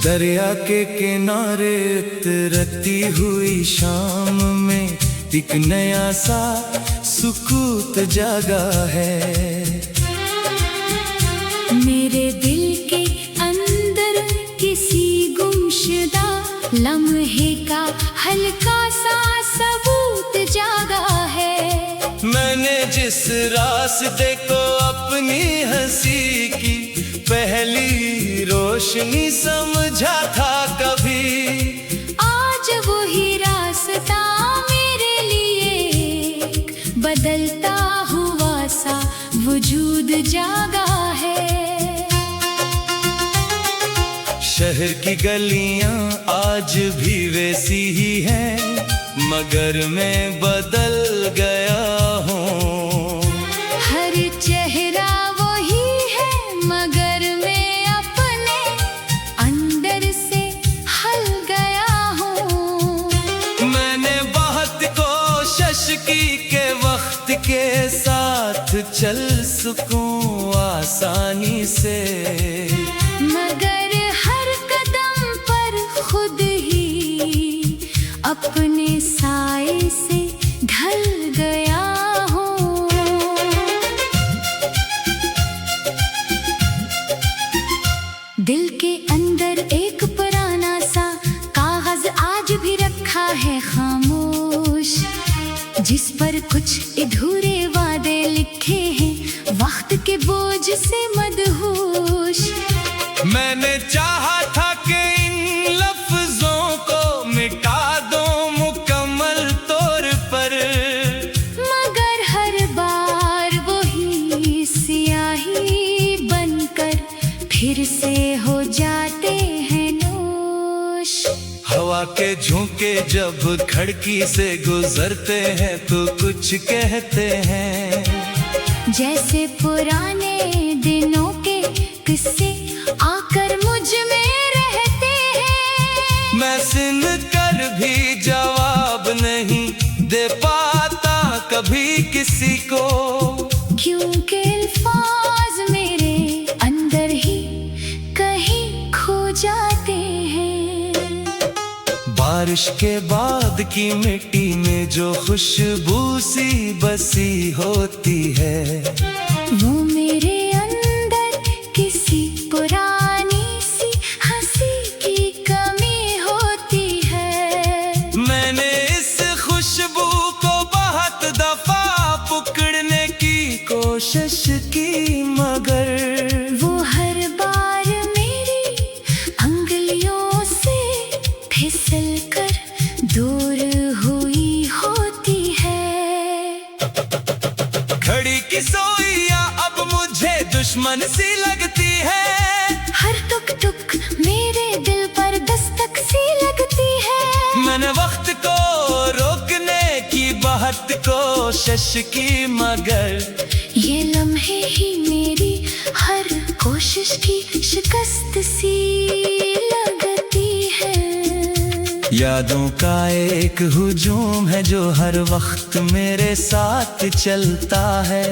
दरिया के किनारे उतरती हुई शाम में एक नया सा सुकूत जागा है। मेरे दिल के अंदर किसी गुमशुदा लम्हे का हल्का सा सबूत जागा है। मैंने जिस रास्ते को अपनी हंसी की पहली रोशनी समझा था कभी, आज वही रास्ता मेरे लिए बदलता हुआ सा वजूद जागा है। शहर की गलियां आज भी वैसी ही हैं, मगर मैं बदल गया हूँ। हर चेहरा वही है, मगर मैं अपने अंदर से हल गया हूँ। मैंने बहुत कोशिश की कि वक्त के साथ चल सकूं आसानी से, मगर हर कदम पर खुद ही अपने साए से ढल गया हूँ। दिल के अंदर एक पुराना सा कागज आज भी रखा है खामोश, जिस पर कुछ अधूरे वादे लिखे हैं वक्त के बोझ से मदहोश। मैंने चाहा था कि इन लफ्जों को मिटा दूं मुकम्मल तौर पर, मगर हर बार वही स्याही बनकर फिर से हो जाते हैं नोश। हवा के झोंके जब खिड़की से गुजरते हैं तो कुछ कहते हैं, जैसे पुराने दिनों के किस्से आकर मुझ में रहते हैं। मैं सुन कर भी जवाब नहीं दे पाता कभी किसी को, क्योंकि अल्फाज मेरे अंदर ही कहीं खो जाते हैं। बारिश के बाद की मिट्टी में जो खुशबू सी बसी होती है, वो मेरे अंदर किसी पुरानी सी हंसी की कमी होती है। मैंने इस खुशबू को बहुत दफा पकड़ने की कोशिश की, मगर वो हर बार मेरी अंगुलियों से फिसल कर दूर हुई होती है। घड़ी की सोइयां अब मुझे दुश्मन सी लगती है, हर टुक टुक मेरे दिल पर दस्तक सी लगती है। मैंने वक्त को रोकने की बहुत कोशिश की, मगर ये लम्हे ही मेरी हर कोशिश की शिकस्त सी लगती है। यादों का एक हुजूम है जो हर वक्त मेरे साथ चलता है।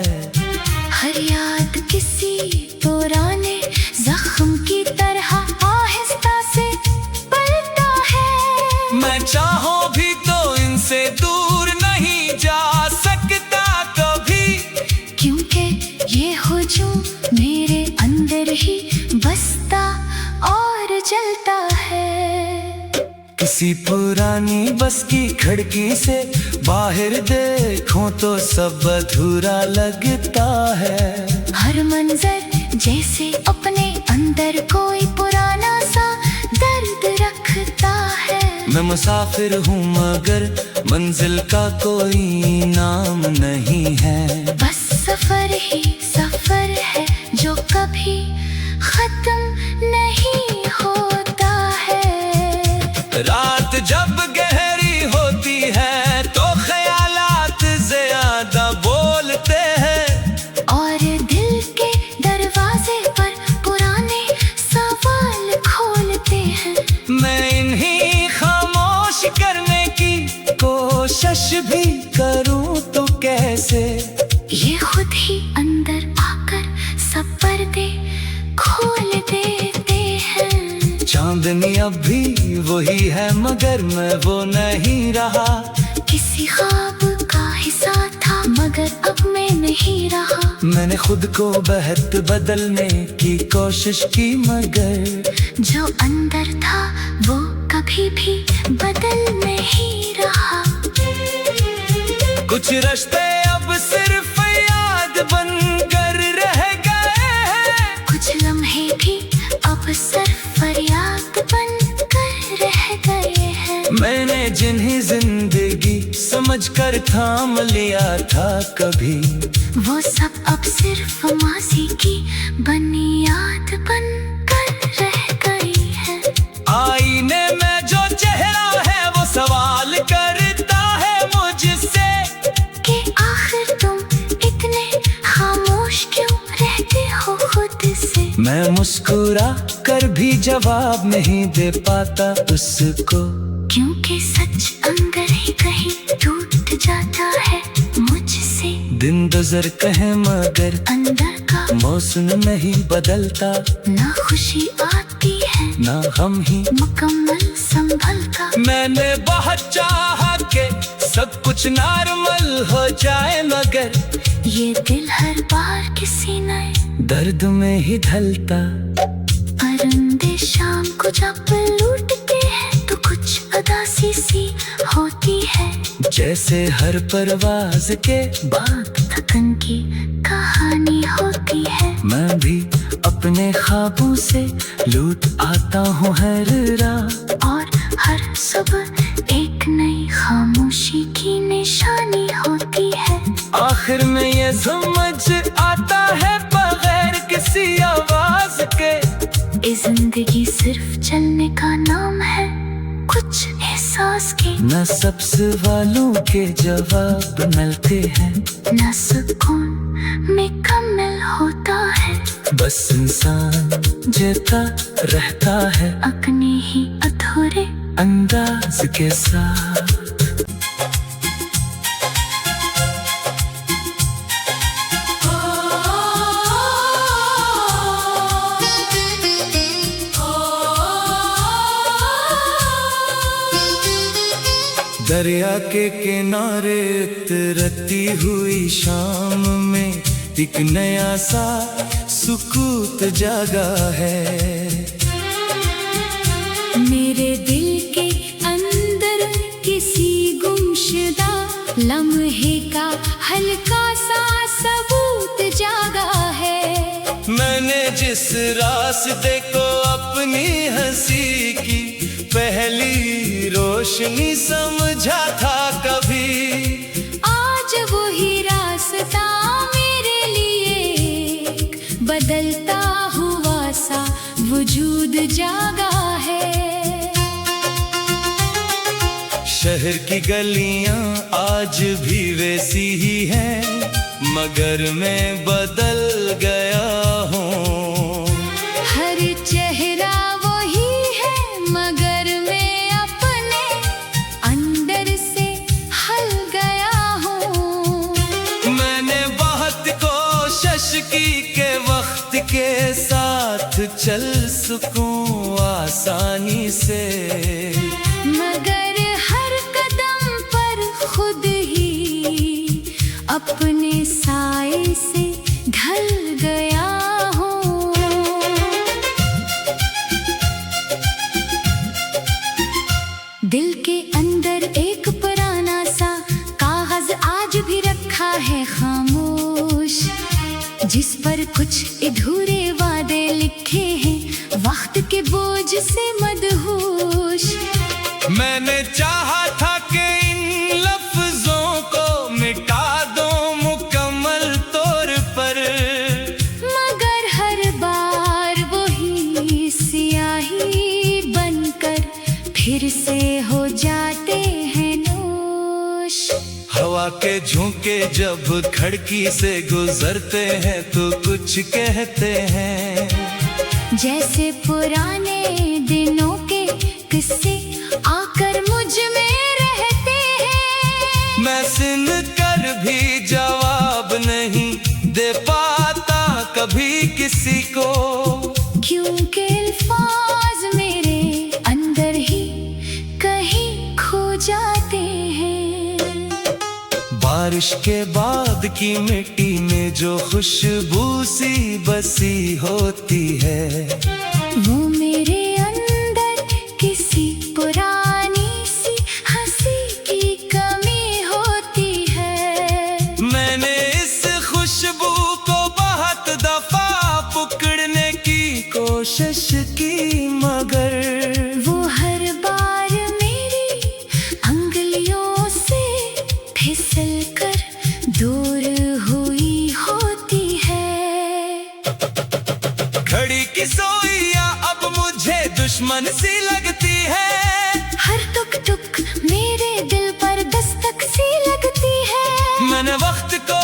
हर याद किसी पुराने जख्म की तरह आहिस्ता से पलता है। मैं चाहूं भी तो इनसे दूर नहीं जा सकता कभी, क्योंकि ये हुजूम मेरे अंदर ही बसता और जलता है। किसी पुरानी बस की खिड़की से बाहर देखूं तो सब अधूरा लगता है। हर मंजर जैसे अपने अंदर कोई पुराना सा दर्द रखता है। मैं मुसाफिर हूँ मगर मंजिल का कोई नाम नहीं है। बस सफर ही सफर है जो कभी खत्म नहीं होता है। रात जब गहरी होती है तो ख्यालात ज्यादा बोलते हैं, और दिल के दरवाजे पर पुराने सवाल खोलते हैं। मैं इन्हीं खामोश करने की कोशिश भी करूं तो कैसे, ये खुद ही अंदर आकर सब पर्दे खोल देते हैं। चांदनी अब भी वही है मगर मैं वो नहीं रहा। किसी ख्वाब का हिस्सा था मगर अब मैं नहीं रहा। मैंने खुद को बेहद बदलने की कोशिश की मगर जो अंदर था वो कभी भी बदल नहीं रहा। कुछ रिश्ते अब सिर्फ याद बनकर रह गए हैं। कुछ लम्हे भी अब सिर्फ फरियाद बनकर रह गए हैं। मैंने जिन्हें जिंदगी समझकर थाम लिया था कभी, वो सब अब सिर्फ माजी की बनी याद बनकर रह गई है। आईने में जो चेहरा है वो सवाल करता है मुझसे कि आखिर तुम इतने खामोश क्यों रहते हो खुद से। मैं मुस्कुरा कर भी जवाब नहीं दे पाता उसको, क्योंकि सच अंदर ही कहीं टूट जाता है मुझसे। दिन गुजरते हैं मगर अंदर का मौसम नहीं बदलता। ना खुशी आती है ना हम ही मुकम्मल संभलता। मैंने बहुत चाहा कि सब कुछ नॉर्मल हो जाए मगर ये दिल हर बार किसी नए दर्द में ही ढलता। परिंदे शाम को जब लूटते हैं तो कुछ उदासी सी होती है। जैसे हर परवाज के बाद थकन की कहानी होती है। मैं भी अपने ख्वाबों से लूट आता हूँ हर रात। और हर सुबह एक नई खामोशी की निशानी होती है। आखिर में ये समझ आता है बगैर किसी आवाज के, इस जिंदगी सिर्फ चलने का नाम है कुछ एहसास के। न सब सवालों के जवाब मिलते हैं, न सुकून में कमल होता है। बस इंसान जीता रहता है अपने ही अधूरे अंदाज के साथ। दरिया के किनारे उतरती हुई शाम में एक नया सा सुकूत जागा है। मेरे दिल के अंदर किसी गुमशुदा लम्हे का हल्का सा सबूत जागा है। मैंने जिस रास्ते को अपनी हंसी की पहली रोशनी समझा था कभी, आज वही रास्ता मेरे लिए बदलता हुआ सा वजूद जागा है। शहर की गलियां आज भी वैसी ही हैं मगर मैं बदल गया हूँ। हर चेहरा वही है मगर मैं अपने अंदर से हल गया हूँ। मैंने बहुत कोशिश की के वक्त के साथ चल सकूं आसानी से, मगर हर कदम पर खुद ही अपने साए से ढल गया हूँ। दिल के अंदर एक पुराना सा कागज आज भी रखा है खामोश, जिस पर कुछ अधूरे वादे लिखे हैं वक्त के बोझ से मदहोश। मैंने चाहा था कि इन लफ्जों को मिटा दूं मुकम्मल तौर पर, मगर हर बार वही स्याही बनकर फिर से हो जाते हैं नोश। हवा के झोंके जब खिड़की से गुजरते हैं तो कुछ कहते हैं, जैसे पुराने दिनों के किस्से आकर मुझ में रहते हैं। मैं सुन कर भी जवाब नहीं दे पाता कभी किसी को, क्योंकि अल्फाज मेरे बारिश के बाद की मिट्टी में जो खुशबू सी बसी होती है, वो मेरे अंदर किसी पुरानी सी हंसी की कमी होती है। मैंने इस खुशबू को बहुत दफा पकड़ने की कोशिश की, मगर वो हर बार मेरी अंगुलियों से फिसल कर दूर हुई होती है। घड़ी की सोइयां अब मुझे दुश्मन सी लगती है, हर टुक टुक मेरे दिल पर दस्तक सी लगती है। मैंने वक्त को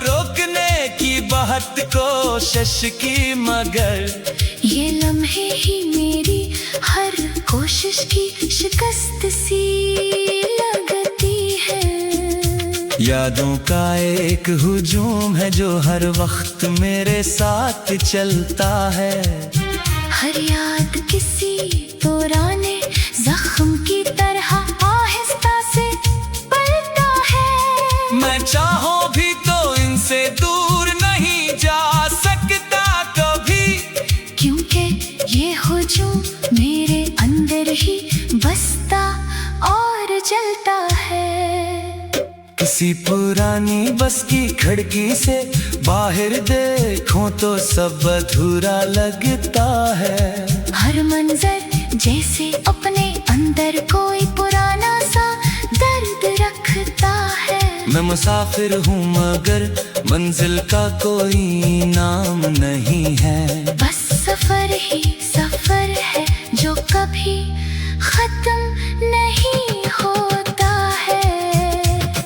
रोकने की बहुत कोशिश की, मगर ये लम्हे ही मेरी हर कोशिश की शिकस्त सी लगती है। यादों का एक हुजूम है जो हर वक्त मेरे साथ चलता है। हर याद किसी पुराने जख्म की तरह आहिस्ता से पलता है। मैं चाहूं भी तो इनसे दूर नहीं जा सकता कभी, क्योंकि ये हुजूम मेरे अंदर ही बसता और जलता है। किसी पुरानी बस की खिड़की से बाहर देखूं तो सब अधूरा लगता है। हर मंजर जैसे अपने अंदर कोई पुराना सा दर्द रखता है। मैं मुसाफिर हूँ मगर मंजिल का कोई नाम नहीं है। बस सफर ही सफर है जो कभी खत्म नहीं होता है।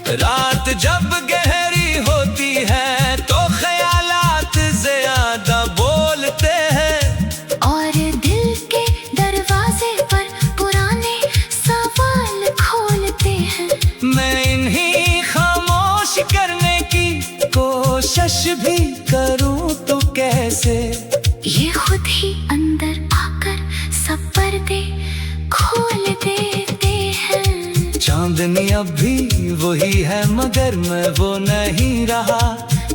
रात जब गहरी होती है तो ख्यालात ज्यादा बोलते हैं, और दिल के दरवाजे पर पुराने सवाल खोलते हैं। मैं इन्हीं खामोश करने की कोशिश भी करूं तो कैसे, ये खुद ही अंदर आकर सब पर्दे खोल देते हैं। चांदनी अब भी वही है मगर मैं वो नहीं रहा।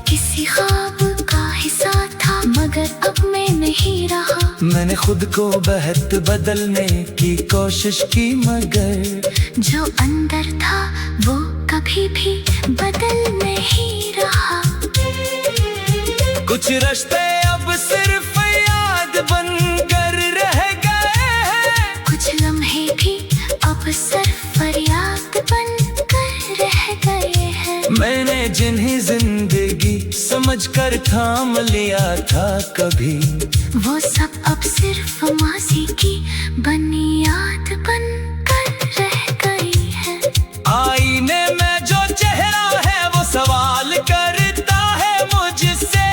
किसी ख्वाब का हिस्सा था मगर अब मैं नहीं रहा। मैंने खुद को बहुत बदलने की कोशिश की मगर जो अंदर था वो कभी भी बदल नहीं रहा। कुछ रिश्ते अब सिर्फ याद बनकर रह गए हैं, कुछ लम्हे भी अब सिर्फ फरियाद बनकर रह गए हैं। मैंने जिन्हें जिंदगी समझकर थाम लिया था कभी, वो सब अब सिर्फ माजी की बुनियाद बनकर रह गई है। आईने में जो चेहरा है वो सवाल करता है मुझसे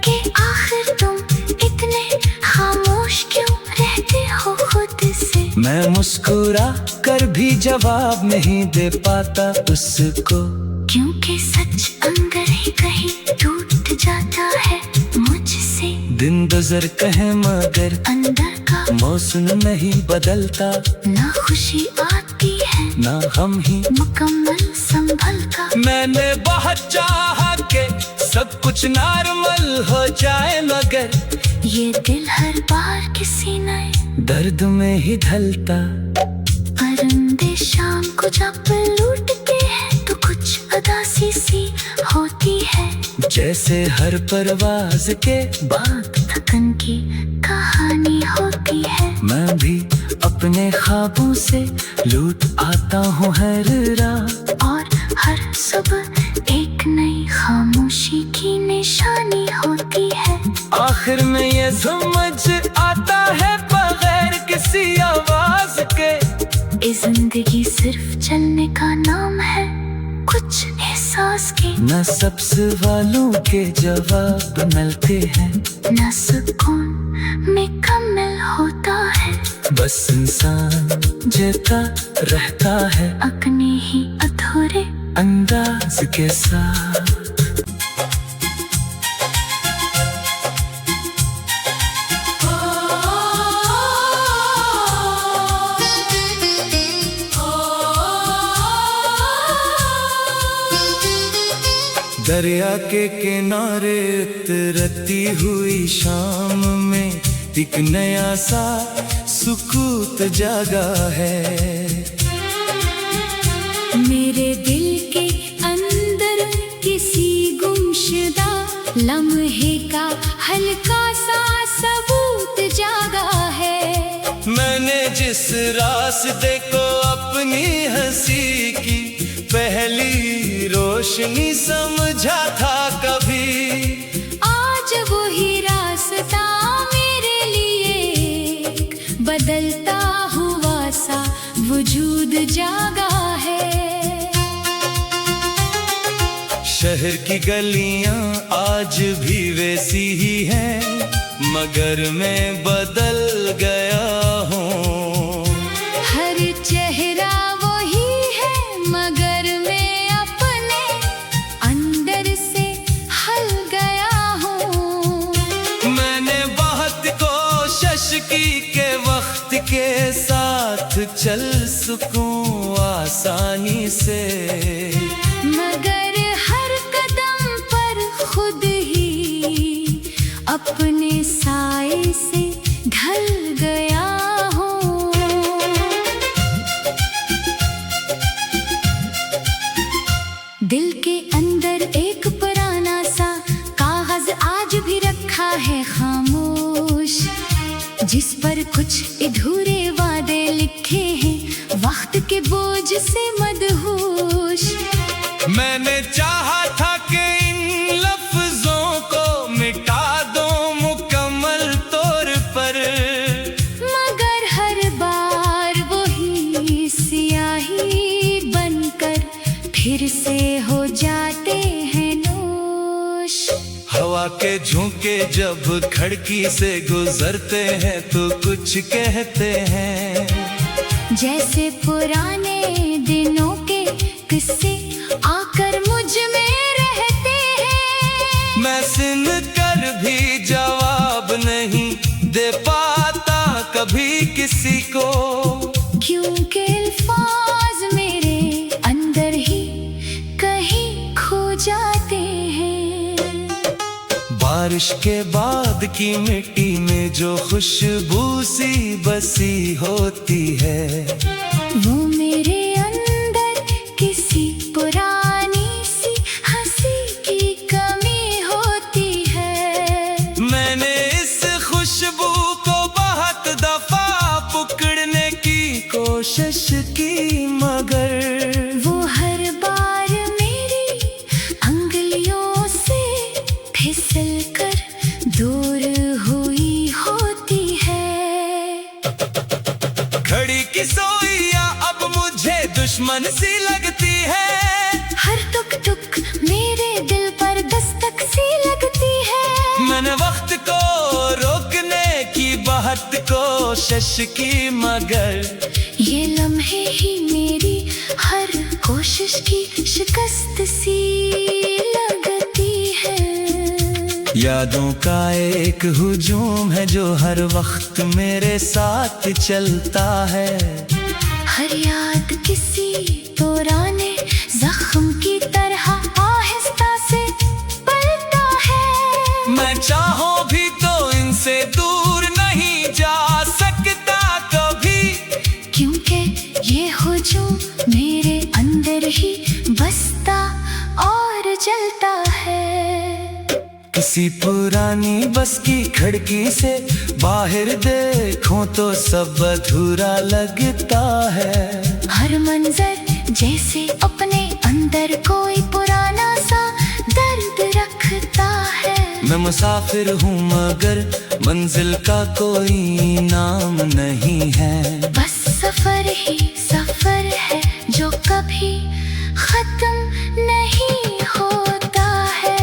कि आखिर तुम इतने खामोश क्यों रहते हो खुद से। मैं मुस्कुरा कर भी जवाब नहीं दे पाता उसको, क्योंकि सच अंदर ही कहीं टूट जाता है मुझसे। दिन गुजर कहे मगर अंदर का मौसम नहीं बदलता, ना खुशी आती है ना हम ही मुकम्मल संभल का। मैंने बहुत चाहा कि सब कुछ नॉर्मल हो जाए मगर ये दिल हर बार किसी नए दर्द में ही ढलता। परिंदे शाम को जब लूटते हैं तो कुछ उदासी सी होती है। जैसे हर परवाज के बाद थकन की कहानी होती है। मैं भी अपने ख्वाबों से लूट आता हूँ हर रात, और हर सुबह एक नई खामोशी की निशानी होती है। आखिर में ये समझ आता है बगैर किसी आवाज के, इस जिंदगी सिर्फ चलने का नाम है कुछ एहसास के। न सब सवालों के जवाब मिलते हैं, न सुकून मुकम्मल होता है। बस इंसान जीता रहता है अपने ही अधूरे अंदाज के साथ। दरिया के किनारे उतरती हुई शाम में एक नया सा सुकूत जागा है। मेरे दिल के अंदर किसी गुमशुदा लम्हे का हल्का सा सबूत जागा है। मैंने जिस रास्ते को अपनी हंसी की पहली रोशनी समझा था कभी, आज वही रास्ता मेरे लिए बदलता हुआ सा वजूद जागा है। शहर की गलियां आज भी वैसी ही हैं, मगर मैं बदल गया हूँ। हर चेहरा वही है मगर मैं अपने अंदर से हल गया हूँ। मैंने बहुत कोशिश की के वक्त के साथ चल सकूं आसानी से, मगर हर कदम पर खुद ही अपने साए से ढल गया हूँ। दिल के अंदर एक पुराना सा कागज आज भी रखा है खामोश, जिस पर कुछ अधूरे वादे लिखे हैं वक्त के बोझ से मदहोश। मैंने चाहा था कि इन लफ्जों को मिटा दूं मुकम्मल तौर पर, मगर हर बार वही स्याही बनकर फिर से हो जाते हैं नोश। हवा के झोंके जब खिड़की से गुजरते हैं तो कुछ कहते हैं, जैसे पुराने दिनों के किस्से आकर मुझ में रहते हैं। मैं सुन कर भी जवाब नहीं दे पाता कभी किसी को, क्योंकि अल्फाज मेरे अंदर ही कहीं खो जाते हैं। बारिश के बाद की मिट्टी में जो खुशबू सी बसी होती है, वो मेरे अंदर किसी पुरानी सी हंसी की कमी होती है। मैंने इस खुशबू को बहुत दफा पकड़ने की कोशिश की, मगर वो हर बार मेरी अंगुलियों से फिसल कर दूर हुई होती है। घड़ी की सोइयां अब मुझे दुश्मन सी लगती है, हर टुक टुक मेरे दिल पर दस्तक सी लगती है। मैंने वक्त को रोकने की बहुत कोशिश की, मगर ये लम्हे ही मेरी हर कोशिश की शिकस्त सी लगती है। यादों का एक हुजूम है जो हर वक्त मेरे साथ चलता है। हर याद किसी पुराने जख्म की तरह आहिस्ता से पलता है। मैं चाहूं भी तो इनसे दूर नहीं जा सकता कभी, क्योंकि ये हुजूम मेरे अंदर ही बसता और जलता है। किसी पुरानी बस की खिड़की से बाहर देखूं तो सब अधूरा लगता है। हर मंजर जैसे अपने अंदर कोई पुराना सा दर्द रखता है। मैं मुसाफिर हूँ मगर मंजिल का कोई नाम नहीं है। बस सफर ही सफर है जो कभी खत्म नहीं होता है।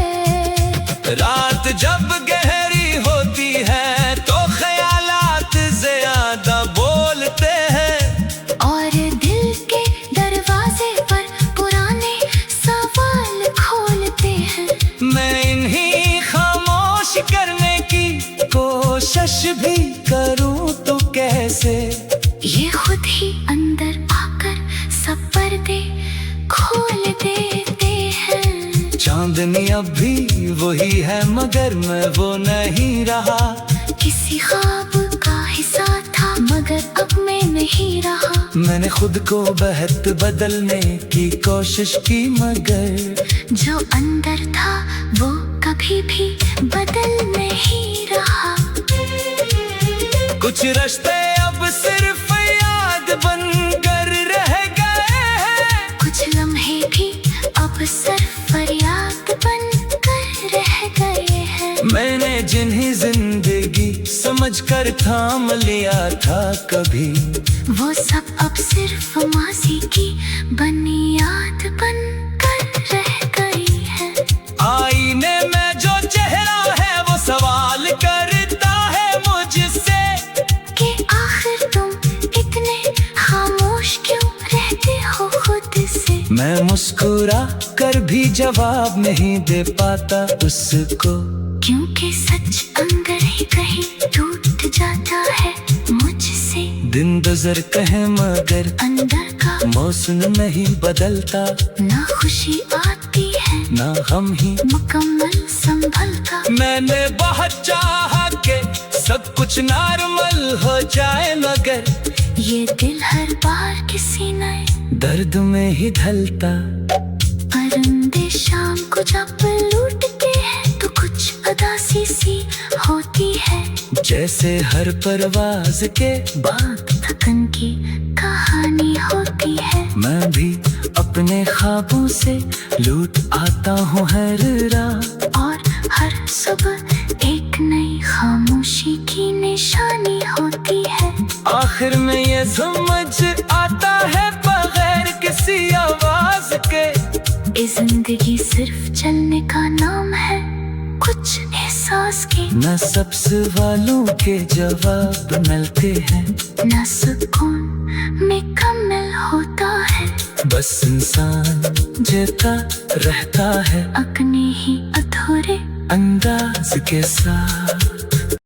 रात जब गहरी होती है तो ख्यालात ज्यादा बोलते हैं, और दिल के दरवाजे पर पुराने सवाल खोलते हैं। मैं इन्हीं खामोश करने की कोशिश भी करूं तो कैसे, ये खुद ही अंदर आकर सब पर्दे खोल देते हैं। चांद चांदनी अब भी वही है मगर मैं वो नहीं रहा। किसी ख्वाब का हिस्सा था मगर अब मैं नहीं रहा। मैंने खुद को बहत बदलने की कोशिश की मगर जो अंदर था वो कभी भी बदल नहीं रहा। कुछ रिश्ते अब सिर्फ याद बनकर रह गए हैं। कुछ लम्हे भी अब सिर्फ फरियाद बनकर रह गए हैं। मैंने जिन्हें जिंदगी समझकर थाम लिया था कभी, वो सब अब सिर्फ माजी की बनी याद बनकर रह गई है। आईने में जो चेहरा है वो सवाल करता है मुझसे कि आखिर तुम इतने खामोश क्यों रहते हो खुद से। मैं मुस्कुरा कर भी जवाब नहीं दे पाता उसको, क्योंकि सच अंदर ही कहीं टूट जाता है मुझसे। दिन गुजर कहे मगर अंदर का मौसम नहीं बदलता, ना खुशी आती है ना हम ही मुकम्मल संभलता। मैंने बहुत चाहा कि सब कुछ नॉर्मल हो जाए मगर ये दिल हर बार किसी नए दर्द में ही ढलता। परिंदे शाम को जब लूटते हैं तो कुछ उदासी सी होती है। जैसे हर परवाज के बाद थकन की कहानी होती है। मैं भी अपने ख्वाबों से लूट आता हूँ हर रात, और हर सुबह एक नई खामोशी की निशानी होती है। आखिर में ये समझ आता है बगैर किसी आवाज के, इस जिंदगी सिर्फ चलने का नाम है कुछ एहसास के। न सब सवालों के जवाब मिलते हैं, न सुकून में कमल होता है। बस इंसान जीता रहता है अपने ही अधूरे अंदाज के साथ।